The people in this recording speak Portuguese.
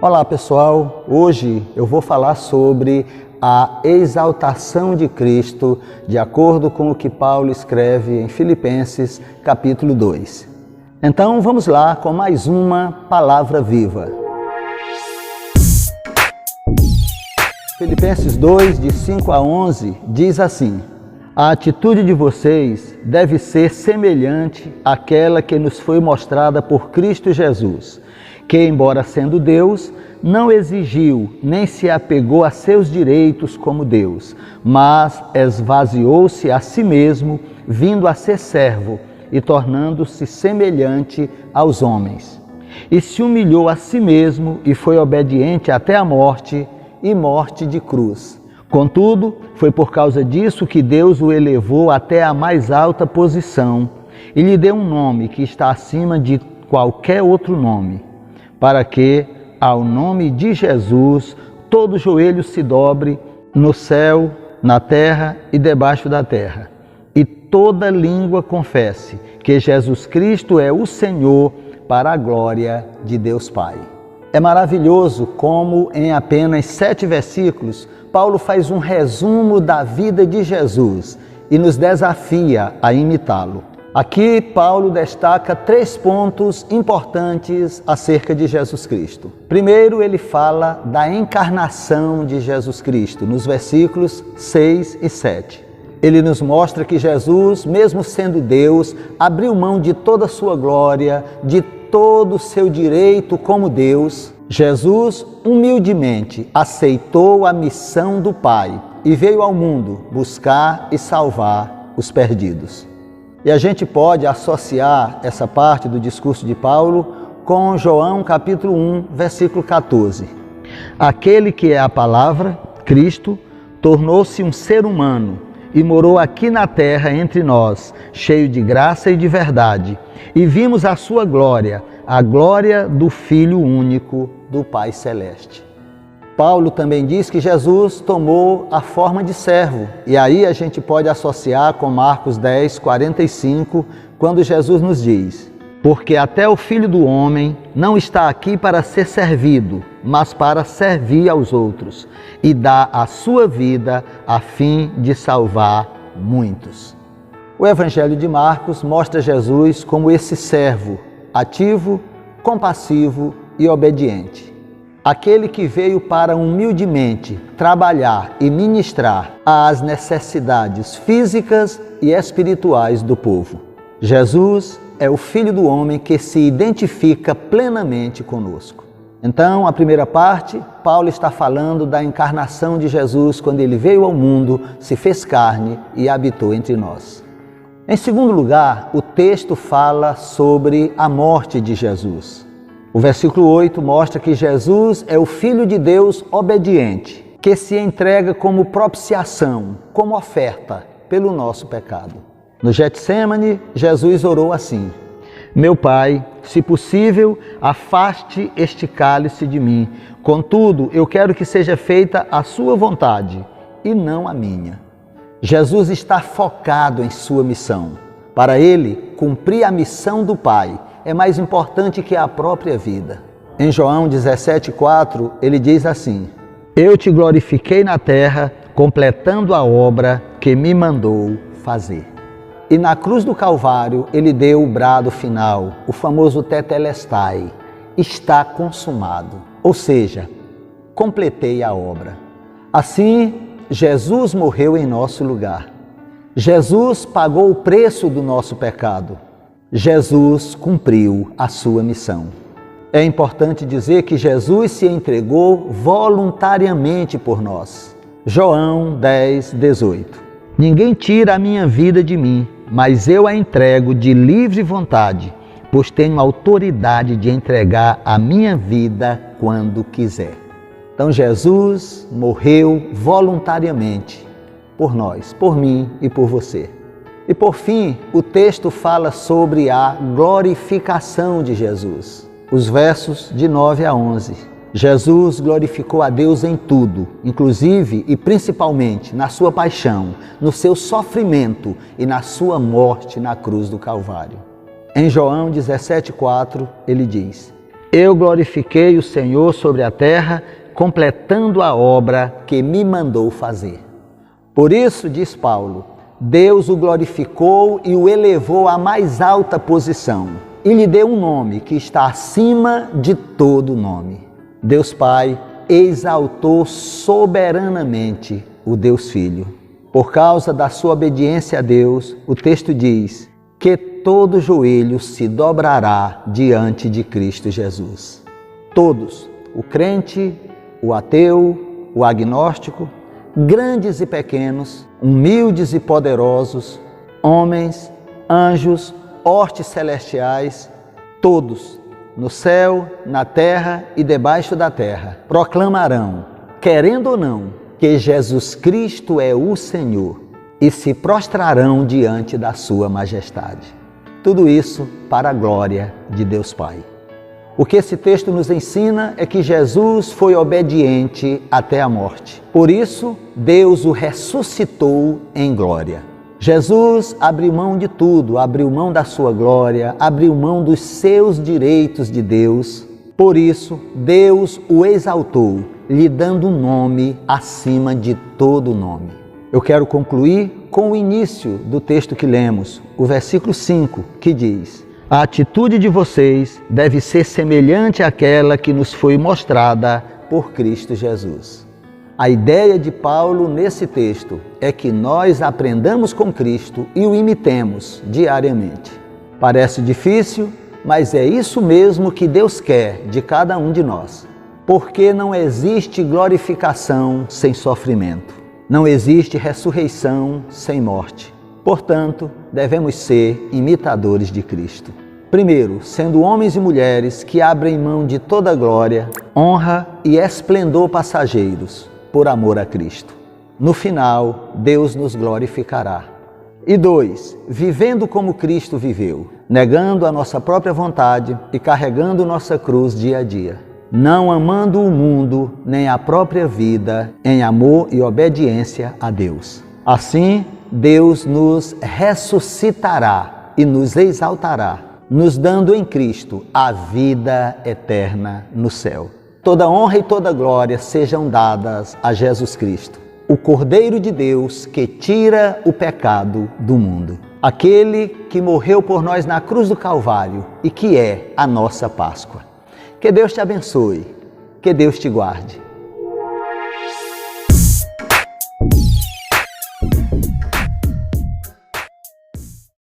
Olá pessoal, hoje eu vou falar sobre a exaltação de Cristo, de acordo com o que Paulo escreve em Filipenses capítulo 2. Então vamos lá com mais uma palavra viva. Filipenses 2, de 5 a 11, diz assim: a atitude de vocês deve ser semelhante àquela que nos foi mostrada por Cristo Jesus, que, embora sendo Deus, não exigiu nem se apegou a seus direitos como Deus, mas esvaziou-se a si mesmo, vindo a ser servo e tornando-se semelhante aos homens. E se humilhou a si mesmo e foi obediente até a morte, e morte de cruz. Contudo, foi por causa disso que Deus o elevou até a mais alta posição e lhe deu um nome que está acima de qualquer outro nome, para que, ao nome de Jesus, todo joelho se dobre no céu, na terra e debaixo da terra, e toda língua confesse que Jesus Cristo é o Senhor, para a glória de Deus Pai. É maravilhoso como, em apenas 7 versículos, Paulo faz um resumo da vida de Jesus e nos desafia a imitá-lo. Aqui, Paulo destaca 3 pontos importantes acerca de Jesus Cristo. Primeiro, ele fala da encarnação de Jesus Cristo, nos versículos 6 e 7. Ele nos mostra que Jesus, mesmo sendo Deus, abriu mão de toda a sua glória, de todo o seu direito como Deus. Jesus humildemente aceitou a missão do Pai e veio ao mundo buscar e salvar os perdidos. E a gente pode associar essa parte do discurso de Paulo com João capítulo 1, versículo 14. Aquele que é a palavra, Cristo, tornou-se um ser humano e morou aqui na terra entre nós, cheio de graça e de verdade. E vimos a sua glória, a glória do Filho único do Pai Celeste. Paulo também diz que Jesus tomou a forma de servo. E aí a gente pode associar com Marcos 10, 45, quando Jesus nos diz: porque até o Filho do Homem não está aqui para ser servido, mas para servir aos outros, e dar a sua vida a fim de salvar muitos. O Evangelho de Marcos mostra Jesus como esse servo, ativo, compassivo e obediente. Aquele que veio para humildemente trabalhar e ministrar às necessidades físicas e espirituais do povo. Jesus é o Filho do Homem que se identifica plenamente conosco. Então, a primeira parte, Paulo está falando da encarnação de Jesus quando ele veio ao mundo, se fez carne e habitou entre nós. Em segundo lugar, o texto fala sobre a morte de Jesus. O versículo 8 mostra que Jesus é o Filho de Deus obediente, que se entrega como propiciação, como oferta pelo nosso pecado. No Getsêmani, Jesus orou assim: meu Pai, se possível, afaste este cálice de mim. Contudo, eu quero que seja feita a sua vontade e não a minha. Jesus está focado em sua missão. Para ele, cumprir a missão do Pai é mais importante que a própria vida. Em João 17,4, ele diz assim: eu te glorifiquei na terra, completando a obra que me mandou fazer. E na cruz do Calvário, ele deu o brado final, o famoso tetelestai: está consumado. Ou seja, completei a obra. Assim, Jesus morreu em nosso lugar. Jesus pagou o preço do nosso pecado. Jesus cumpriu a sua missão. É importante dizer que Jesus se entregou voluntariamente por nós. João 10, 18. Ninguém tira a minha vida de mim, mas eu a entrego de livre vontade, pois tenho autoridade de entregar a minha vida quando quiser. Então Jesus morreu voluntariamente por nós, por mim e por você. E por fim, o texto fala sobre a glorificação de Jesus. Os versos de 9 a 11. Jesus glorificou a Deus em tudo, inclusive e principalmente na sua paixão, no seu sofrimento e na sua morte na cruz do Calvário. Em João 17,4, ele diz: Eu glorifiquei o Senhor sobre a terra, completando a obra que me mandou fazer. Por isso, diz Paulo, Deus o glorificou e o elevou à mais alta posição e lhe deu um nome que está acima de todo nome. Deus Pai exaltou soberanamente o Deus Filho. Por causa da sua obediência a Deus, o texto diz que todo joelho se dobrará diante de Cristo Jesus. Todos, o crente, o ateu, o agnóstico, grandes e pequenos, humildes e poderosos, homens, anjos, hostes celestiais, todos, no céu, na terra e debaixo da terra, proclamarão, querendo ou não, que Jesus Cristo é o Senhor e se prostrarão diante da sua majestade. Tudo isso para a glória de Deus Pai. O que esse texto nos ensina é que Jesus foi obediente até a morte. Por isso, Deus o ressuscitou em glória. Jesus abriu mão de tudo, abriu mão da sua glória, abriu mão dos seus direitos de Deus. Por isso, Deus o exaltou, lhe dando um nome acima de todo nome. Eu quero concluir com o início do texto que lemos, o versículo 5, que diz: a atitude de vocês deve ser semelhante àquela que nos foi mostrada por Cristo Jesus. A ideia de Paulo nesse texto é que nós aprendamos com Cristo e o imitemos diariamente. Parece difícil, mas é isso mesmo que Deus quer de cada um de nós. Porque não existe glorificação sem sofrimento. Não existe ressurreição sem morte. Portanto, devemos ser imitadores de Cristo. Primeiro, sendo homens e mulheres que abrem mão de toda glória, honra e esplendor passageiros, por amor a Cristo. No final, Deus nos glorificará. E 2, vivendo como Cristo viveu, negando a nossa própria vontade e carregando nossa cruz dia a dia, não amando o mundo nem a própria vida, em amor e obediência a Deus. Assim, Deus nos ressuscitará e nos exaltará, nos dando em Cristo a vida eterna no céu. Toda honra e toda glória sejam dadas a Jesus Cristo, o Cordeiro de Deus que tira o pecado do mundo. Aquele que morreu por nós na cruz do Calvário e que é a nossa Páscoa. Que Deus te abençoe, que Deus te guarde.